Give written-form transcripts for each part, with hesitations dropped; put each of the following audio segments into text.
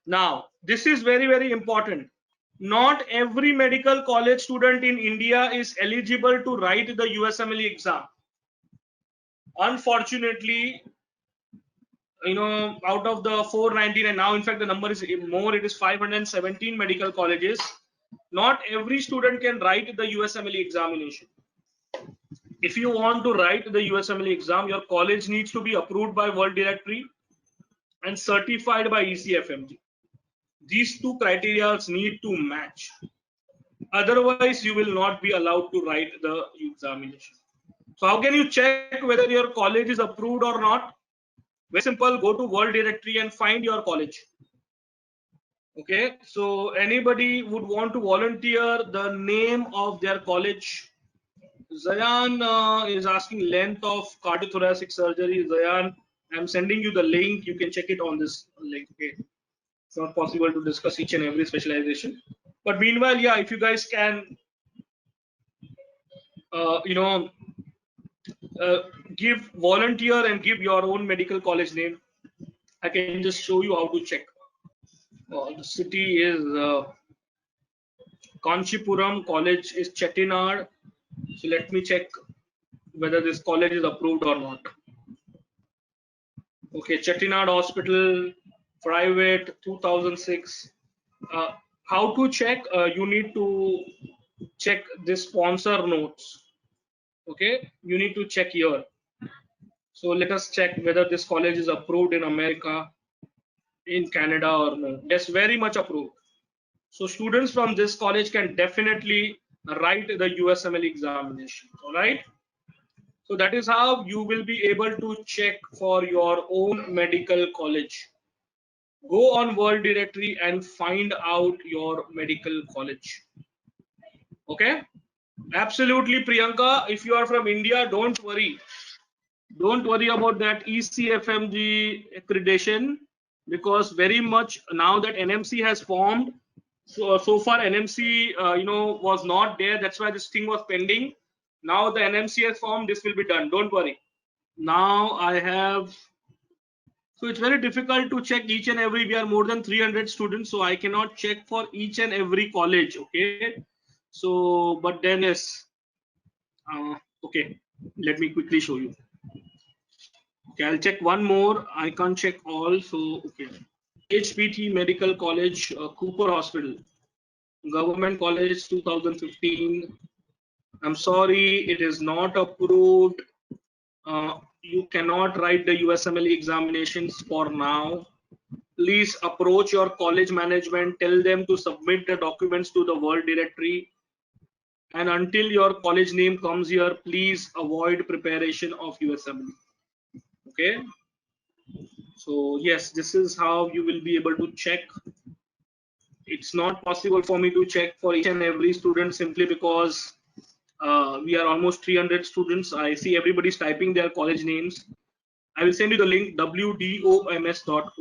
Now, this is very, very important. Not every medical college student in India is eligible to write the USMLE exam. Unfortunately, out of the 419, and now in fact the number is more, it is 517 medical colleges. Not every student can write the USMLE examination. If you want to write the USMLE exam, your college needs to be approved by World Directory and certified by ECFMG. These two criteria need to match. Otherwise, you will not be allowed to write the examination. So how can you check whether your college is approved or not? Very simple, go to World Directory and find your college. Okay, so anybody would want to volunteer the name of their college? Zayan is asking length of cardiothoracic surgery. Zayan, I'm sending you the link. You can check it on this link. Okay, it's not possible to discuss each and every specialization, but meanwhile, yeah, if you guys can, give volunteer and give your own medical college name. I can just show you how to check. The city is Kanchipuram, college is Chettinad. So let me check whether this college is approved or not. Okay, Chettinad Hospital, private, 2006. How to check? You need to check this sponsor notes. Okay, you need to check here. So let us check whether this college is approved in America, in Canada or no. Yes, very much approved. So students from this college can definitely write the USMLE examination. All right. So that is how you will be able to check for your own medical college. Go on World Directory and find out your medical college. Okay. Absolutely, Priyanka. If you are from India, don't worry. Don't worry about that ECFMG accreditation, because very much now that NMC has formed, so far NMC was not there. That's why this thing was pending. Now the NMC has formed, this will be done. Don't worry. Now I have, so it's very difficult to check each and every. We are more than 300 students, so I cannot check for each and every college. Okay. So, but then yes. Okay. Let me quickly show you. Okay, I'll check one more. I can't check all. So, okay. HPT Medical College, Cooper Hospital, Government College, 2015. I'm sorry, it is not approved. You cannot write the USMLE examinations for now. Please approach your college management. Tell them to submit the documents to the World Directory. And until your college name comes here, please avoid preparation of USMLE. Okay. So yes, this is how you will be able to check. It's not possible for me to check for each and every student simply because we are almost 300 students. I see everybody's typing their college names. I will send you the link, wdoms.org.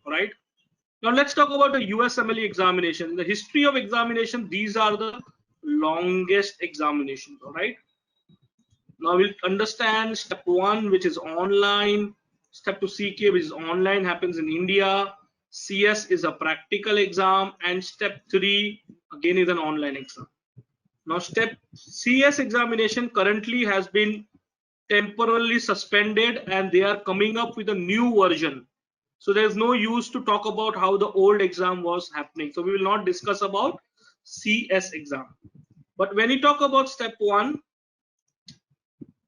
All right. Now let's talk about the USMLE examination. In the history of examination, these are the longest examinations. All right. Now we'll understand step 1, which is online. Step 2, CK, which is online, happens in India. CS is a practical exam, and step 3 again is an online exam. Now step CS examination currently has been temporarily suspended, and they are coming up with a new version. So there's no use to talk about how the old exam was happening. So we will not discuss about CS exam. But when you talk about step 1,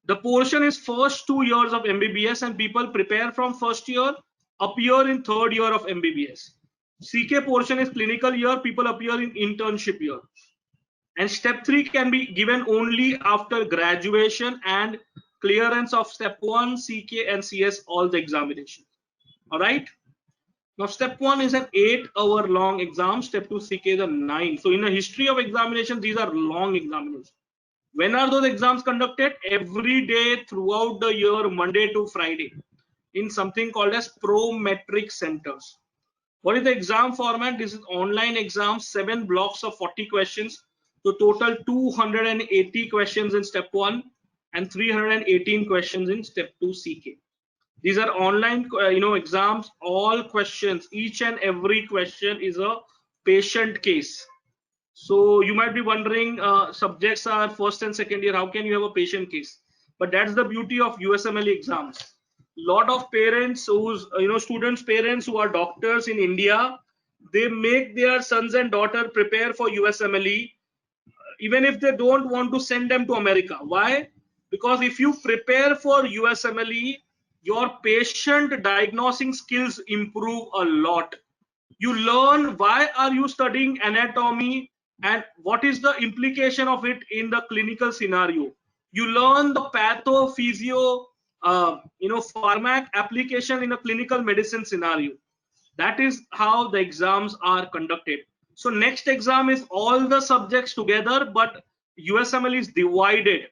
the portion is first 2 years of MBBS, and people prepare from first year, appear in third year of MBBS. CK portion is clinical year, people appear in internship year. And step 3 can be given only after graduation and clearance of step 1, CK and CS, all the examinations. All right. Now step 1 is an 8-hour long exam. Step 2, CK is a 9. So in the history of examination, these are long examinations. When are those exams conducted? Every day throughout the year, Monday to Friday, in something called as Prometric centers. What is the exam format? This is online exam, 7 blocks of 40 questions. So total 280 questions in step 1 and 318 questions in step 2 CK. These are online exams. All questions, each and every question is a patient case. So you might be wondering, subjects are first and second year, how can you have a patient case? But that's the beauty of USMLE exams. Lot of parents whose students parents who are doctors in India, they make their sons and daughter prepare for USMLE even if they don't want to send them to America. Why? Because if you prepare for USMLE, your patient diagnosing skills improve a lot. You learn why are you studying anatomy and what is the implication of it in the clinical scenario. You learn the pathophysio, pharmac application in a clinical medicine scenario. That is how the exams are conducted. So next exam is all the subjects together, but USMLE is divided.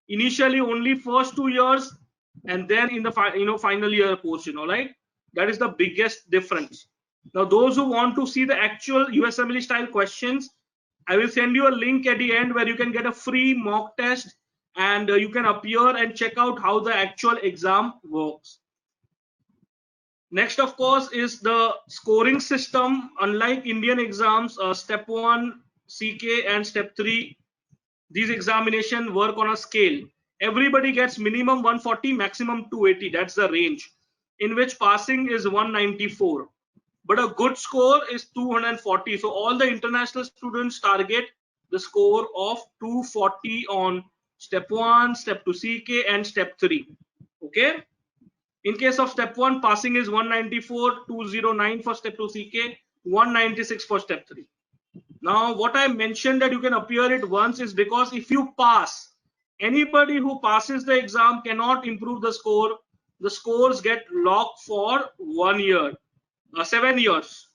Initially only first 2 years, and then in the final year portion. All right, that is the biggest difference. Now those who want to see the actual USMLE style questions, I will send you a link at the end where you can get a free mock test, and you can appear and check out how the actual exam works. Next, of course, is the scoring system. Unlike Indian exams, step 1 CK and step 3, these examinations work on a scale. Everybody gets minimum 140, maximum 280. That's the range, in which passing is 194. But a good score is 240. So all the international students target the score of 240 on step 1, step 2 CK, and step 3. Okay. In case of step 1, passing is 194, 209 for step 2 CK, 196 for step 3. Now, what I mentioned that you can appear it once is because if you pass, anybody who passes the exam cannot improve the score. The scores get locked for 1 year, 7 years.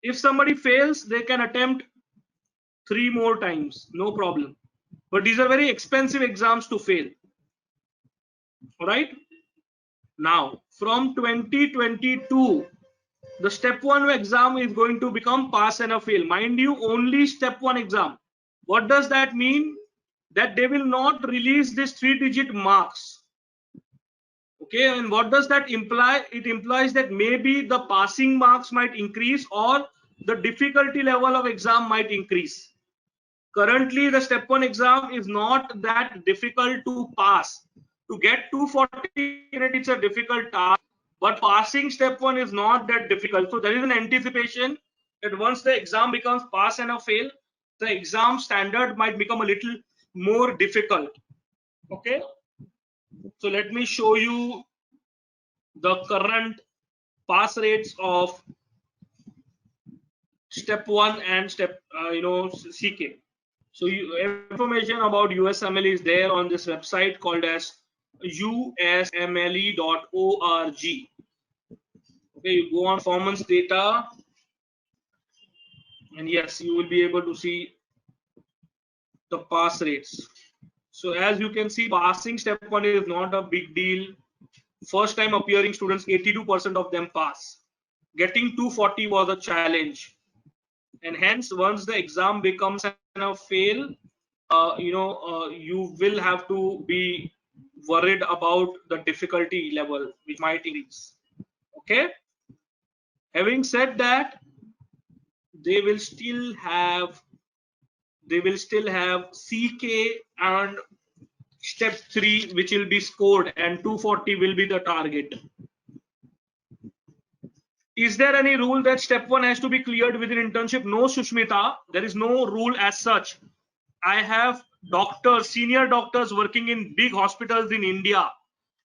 If somebody fails, they can attempt 3 more times, no problem. But these are very expensive exams to fail. All right. Now, from 2022, the step 1 exam is going to become pass and a fail. Mind you, only step 1 exam. What does that mean? That they will not release this 3-digit marks. Okay, and what does that imply? It implies that maybe the passing marks might increase or the difficulty level of exam might increase. Currently, the step 1 exam is not that difficult to pass. To get 240 in it, it's a difficult task, but passing step 1 is not that difficult. So there is an anticipation that once the exam becomes pass and a fail, the exam standard might become a little more difficult. Okay, so let me show you the current pass rates of step 1 and step CK. So information about USMLE is there on this website called as usmle.org. Okay, you go on performance data, and yes, you will be able to see the pass rates. So as you can see, passing step 1 is not a big deal. First time appearing students, 82% of them pass. Getting 240 was a challenge, and hence once the exam becomes a fail, you will have to be worried about the difficulty level, which might increase. Okay, having said that, they will still have CK and step 3 which will be scored, and 240 will be the target. Is there any rule that step 1 has to be cleared within internship? No, Shushmita, there is no rule as such. I have doctors, senior doctors working in big hospitals in India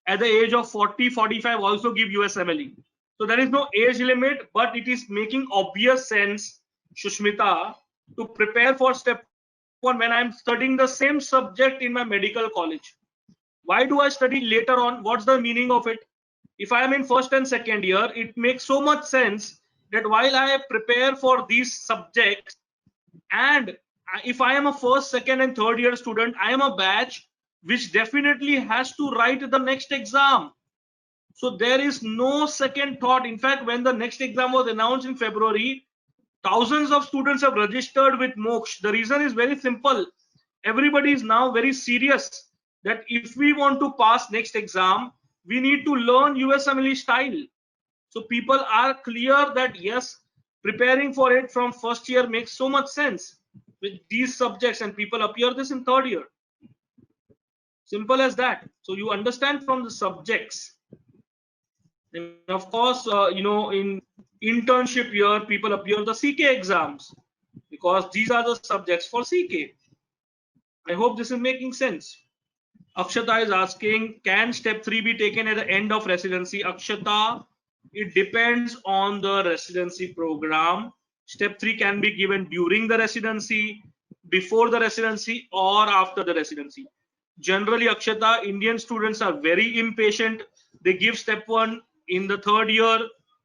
at the age of 40, 45 also give USMLE. So there is no age limit, but it is making obvious sense, Shushmita, to prepare for step 1 when I'm studying the same subject in my medical college. Why do I study later on? What's the meaning of it? If I am in first and second year, it makes so much sense that while I prepare for these subjects, and if I am a first, second, and third year student, I am a batch which definitely has to write the next exam. So there is no second thought. In fact, when the next exam was announced in February, thousands of students have registered with Moksh. The reason is very simple. Everybody is now very serious that if we want to pass next exam, we need to learn USMLE style. So people are clear that yes, preparing for it from first year makes so much sense with these subjects, and people appear this in third year. Simple as that. So you understand from the subjects. And of course, in internship year, people appear the CK exams because these are the subjects for CK. I hope this is making sense. Akshata is asking, can step 3 be taken at the end of residency? Akshata, it depends on the residency program. Step 3 can be given during the residency, before the residency, or after the residency. Generally, Akshata, Indian students are very impatient. They give step 1 in the third year,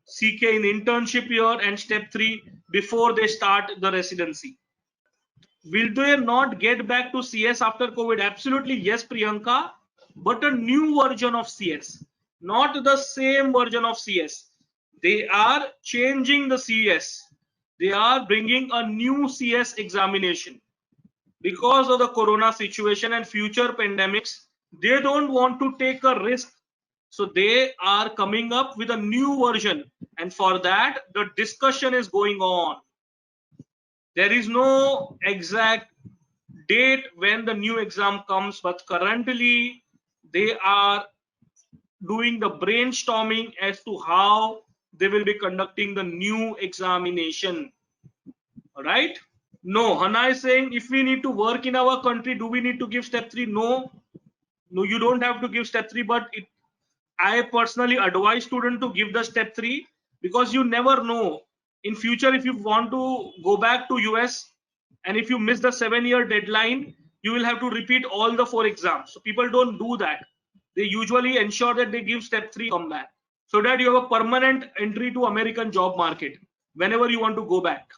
CK in internship year, and step 3 before they start the residency. Will they not get back to CS after COVID? Absolutely yes, Priyanka, but a new version of CS, not the same version of CS. They are changing the CS. They are bringing a new CS examination. Because of the corona situation and future pandemics, they don't want to take a risk. So they are coming up with a new version. And for that, the discussion is going on. There is no exact date when the new exam comes, but currently they are doing the brainstorming as to how they will be conducting the new examination. All right. No, Hana is saying, if we need to work in our country, do we need to give step 3? No, you don't have to give step 3, but I personally advise student to give the step 3 because you never know in future if you want to go back to US, and if you miss the 7-year deadline, you will have to repeat all the 4 exams. So people don't do that. They usually ensure that they give step 3, come back, so that you have a permanent entry to American job market whenever you want to go back.